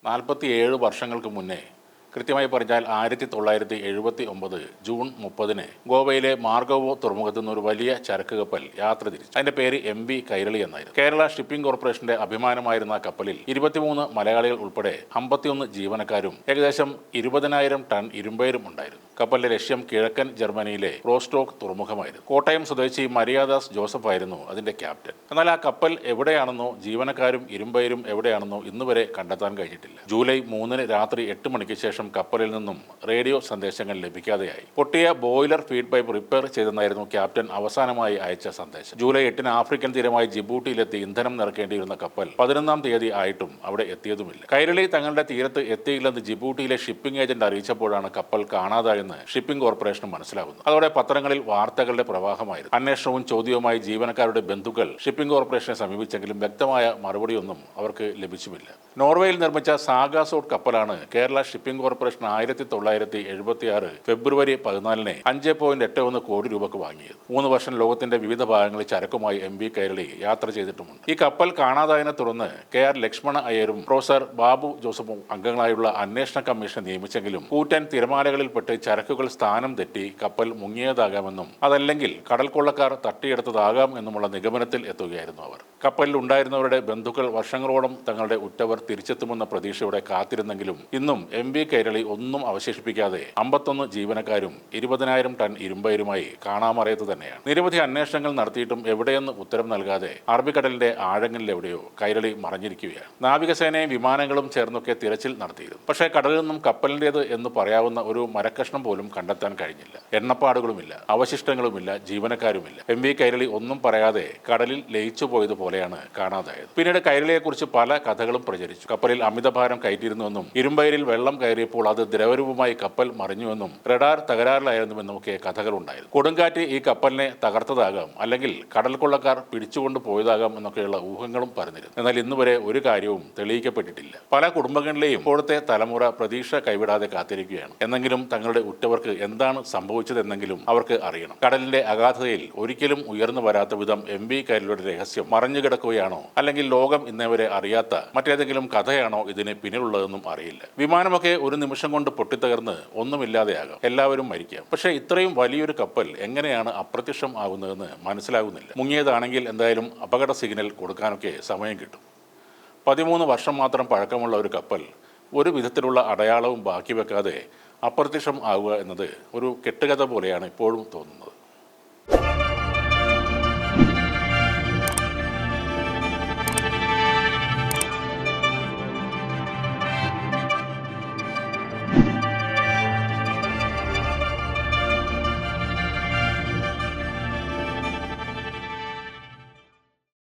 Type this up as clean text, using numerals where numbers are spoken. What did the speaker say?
47 വർഷങ്ങൾക്ക് മുന്നേ, കൃത്യമായി പറഞ്ഞാൽ 1979 ജൂൺ 30 ഗോവയിലെ മാർഗവോ തുറമുഖത്തു നിന്ന് ഒരു വലിയ ചരക്ക് കപ്പൽ യാത്ര തിരിച്ചു. അതിന്റെ പേര് MV കൈരളി എന്നായിരുന്നു. കേരള ഷിപ്പിംഗ് കോർപ്പറേഷന്റെ അഭിമാനമായിരുന്ന കപ്പലിൽ 23 മലയാളികൾ ഉൾപ്പെടെ 51 ജീവനക്കാരും ഏകദേശം 20,000 ടൺ ഇരുമ്പയിരും ഉണ്ടായിരുന്നു. കപ്പലിന്റെ ലക്ഷ്യം കിഴക്കൻ ജർമ്മനിയിലെ റോസ്റ്റോക്ക് തുറമുഖമായിരുന്നു. കോട്ടയം സ്വദേശി മരിയാദാസ് ജോസഫ് ആയിരുന്നു അതിന്റെ ക്യാപ്റ്റൻ. എന്നാൽ ആ കപ്പൽ എവിടെയാണെന്നോ ജീവനക്കാരും ഇരുമ്പയിരും എവിടെയാണെന്നോ ഇന്നുവരെ കണ്ടെത്താൻ കഴിഞ്ഞിട്ടില്ല. ജൂലൈ 3 രാത്രി 8 മണിക്ക് ശേഷം കപ്പലിൽ നിന്നും റേഡിയോ സന്ദേശങ്ങൾ ലഭിക്കാതെയായി. പൊട്ടിയ ബോയിലർ ഫീഡ് പൈപ്പ് റിപ്പയർ ചെയ്തെന്നായിരുന്നു ക്യാപ്റ്റൻ അവസാനമായി അയച്ച സന്ദേശം. ജൂലൈ 8 ആഫ്രിക്കൻ തീരമായി ജിബൂട്ടിയിലെത്തി ഇന്ധനം നിറക്കേണ്ടിയിരുന്ന കപ്പൽ 11-ാം തീയതി ആയിട്ടും അവിടെ എത്തിയതുമില്ല. കൈരളി തങ്ങളുടെ തീരത്ത് എത്തിയില്ലെന്ന് ജിബൂട്ടിയിലെ ഷിപ്പിംഗ് ഏജന്റ് അറിയിച്ചപ്പോഴാണ് കപ്പൽ കാണാതായെന്ന് ഷിപ്പിംഗ് കോർപ്പറേഷന് മനസ്സിലാകുന്നത്. അതോടെ പത്രങ്ങളിൽ വാർത്തകളുടെ പ്രവാഹമായിരുന്നു. അന്വേഷണവും ചോദ്യവുമായി ജീവനക്കാരുടെ ബന്ധുക്കൾ ഷിപ്പിംഗ് കോർപ്പറേഷനെ സമീപിച്ചെങ്കിലും വ്യക്തമായ മറുപടിയൊന്നും അവർക്ക് ലഭിച്ചുമില്ല. നോർവേയിൽ നിർമ്മിച്ച സാഗാസോട്ട് കപ്പലാണ് കേരള ഷിപ്പിംഗ് കോർപ്പറേഷൻ 1976 ഫെബ്രുവരി 14 5.81 കോടി രൂപക്ക് വാങ്ങിയത്. 3 വർഷം ലോകത്തിന്റെ വിവിധ ഭാഗങ്ങളിൽ ചരക്കുമായി MV കൈരളി യാത്ര ചെയ്തിട്ടുമുണ്ട്. ഈ കപ്പൽ കാണാതായതിനെ തുടർന്ന് KR ലക്ഷ്മണ അയ്യരും പ്രൊഫസർ ബാബു ജോസഫും അംഗങ്ങളായുള്ള അന്വേഷണ കമ്മീഷനെ നിയമിച്ചെങ്കിലും കൂറ്റൻ തിരമാലകളിൽപ്പെട്ട് ചരക്കുകൾ സ്ഥാനം തെറ്റി കപ്പൽ മുങ്ങിയതാകാമെന്നും അതല്ലെങ്കിൽ കടൽ കൊള്ളക്കാർ തട്ടിയെടുത്തതാകാം എന്നുമുള്ള നിഗമനത്തിൽ എത്തുകയായിരുന്നു അവർ. കപ്പലിൽ ഉണ്ടായിരുന്നവരുടെ ബന്ധുക്കൾ വർഷങ്ങളോളം തങ്ങളുടെ ഉറ്റവർ തിരിച്ചെത്തുമെന്ന പ്രതീക്ഷയോടെ കാത്തിരുന്നെങ്കിലും ഇന്നും MV കൈരളി ഒന്നും അവശേഷിപ്പിക്കാതെ 51 ജീവനക്കാരും 20,000 ടൺ ഇരുമ്പയിരുമായി കാണാമറയത്ത് തന്നെയാണ്. നിരവധി അന്വേഷണങ്ങൾ നടത്തിയിട്ടും എവിടെയെന്ന് ഉത്തരം നൽകാതെ അറബിക്കടലിന്റെ ആഴങ്ങളിൽ എവിടെയോ കൈരളി മറഞ്ഞിരിക്കുകയാണ്. നാവികസേനയും വിമാനങ്ങളും ചേർന്നൊക്കെ തിരച്ചിൽ നടത്തിയിരുന്നു. പക്ഷേ കടലിൽ നിന്നും കപ്പലിൻ്റേത് എന്ന് പറയാവുന്ന ഒരു മരക്കഷ്ണം പോലും കണ്ടെത്താൻ കഴിഞ്ഞില്ല. എണ്ണപ്പാടുകളുമില്ല, അവശിഷ്ടങ്ങളുമില്ല, ജീവനക്കാരുമില്ല. MV കൈരളി ഒന്നും പറയാതെ കടലിൽ ലയിച്ചു പോയതുപോലെയാണ് കാണാതായത്. പിന്നീട് കൈരളിയെക്കുറിച്ച് പല കഥകളും പ്രചരിച്ചു. കപ്പലിൽ അമിതഭാരം കയറ്റിയിരുന്നുവെന്നും ഇരുമ്പയിരിൽ വെള്ളം കയറിയപ്പോൾ അത് ദ്രവരൂപമായി കപ്പൽ മറിഞ്ഞുവെന്നും റഡാർ തകരാറിലായിരുന്നുവെന്നും ഒക്കെ കഥകളുണ്ടായിരുന്നു. കൊടുങ്കാറ്റ് ഈ കപ്പലിനെ തകർത്തതാകാം, അല്ലെങ്കിൽ കടൽ കൊള്ളക്കാർ പിടിച്ചുകൊണ്ട് പോയതാകാം എന്നൊക്കെയുള്ള ഊഹങ്ങളും പറഞ്ഞിരുന്നു. എന്നാൽ ഇന്നുവരെ ഒരു കാര്യവും തെളിയിക്കപ്പെട്ടിട്ടില്ല. പല കുടുംബങ്ങളിലെയും ഇപ്പോഴത്തെ തലമുറ പ്രതീക്ഷ കൈവിടാതെ കാത്തിരിക്കുകയാണ്. എന്നെങ്കിലും തങ്ങളുടെ ഉറ്റവർക്ക് എന്താണ് സംഭവിച്ചതെന്നെങ്കിലും അവർക്ക് അറിയണം. കടലിന്റെ അഗാധതയിൽ ഒരിക്കലും ഉയർന്നു വരാത്ത വിധം MV കൈരളിയുടെ രഹസ്യം മറഞ്ഞുകിടക്കുകയാണോ, അല്ലെങ്കിൽ ലോകം ഇന്നേവരെ അറിയാത്ത മറ്റേതെങ്കിലും കഥയാണോ ഇതിന് പിന്നിലുള്ളതെന്നും അറിയില്ല. വിമാനമൊക്കെ ഒരു നിമിഷം കൊണ്ട് പൊട്ടിത്തകർന്ന് ഒന്നുമില്ലാതെയാകാം, എല്ലാവരും മരിക്കാം. പക്ഷേ ഇത്രയും വലിയൊരു കപ്പൽ എങ്ങനെയാണ് അപ്രത്യക്ഷം ആകുന്നതെന്ന് മനസ്സിലാകുന്നില്ല. മുങ്ങിയതാണെങ്കിൽ എന്തായാലും അപകട സിഗ്നൽ കൊടുക്കാനൊക്കെ സമയം കിട്ടും. 13 വർഷം മാത്രം പഴക്കമുള്ള ഒരു കപ്പൽ ഒരു വിധത്തിലുള്ള അടയാളവും ബാക്കി വെക്കാതെ അപ്രത്യക്ഷം ആവുക എന്നത് ഒരു കെട്ടുകഥ പോലെയാണ് ഇപ്പോഴും തോന്നുന്നത്.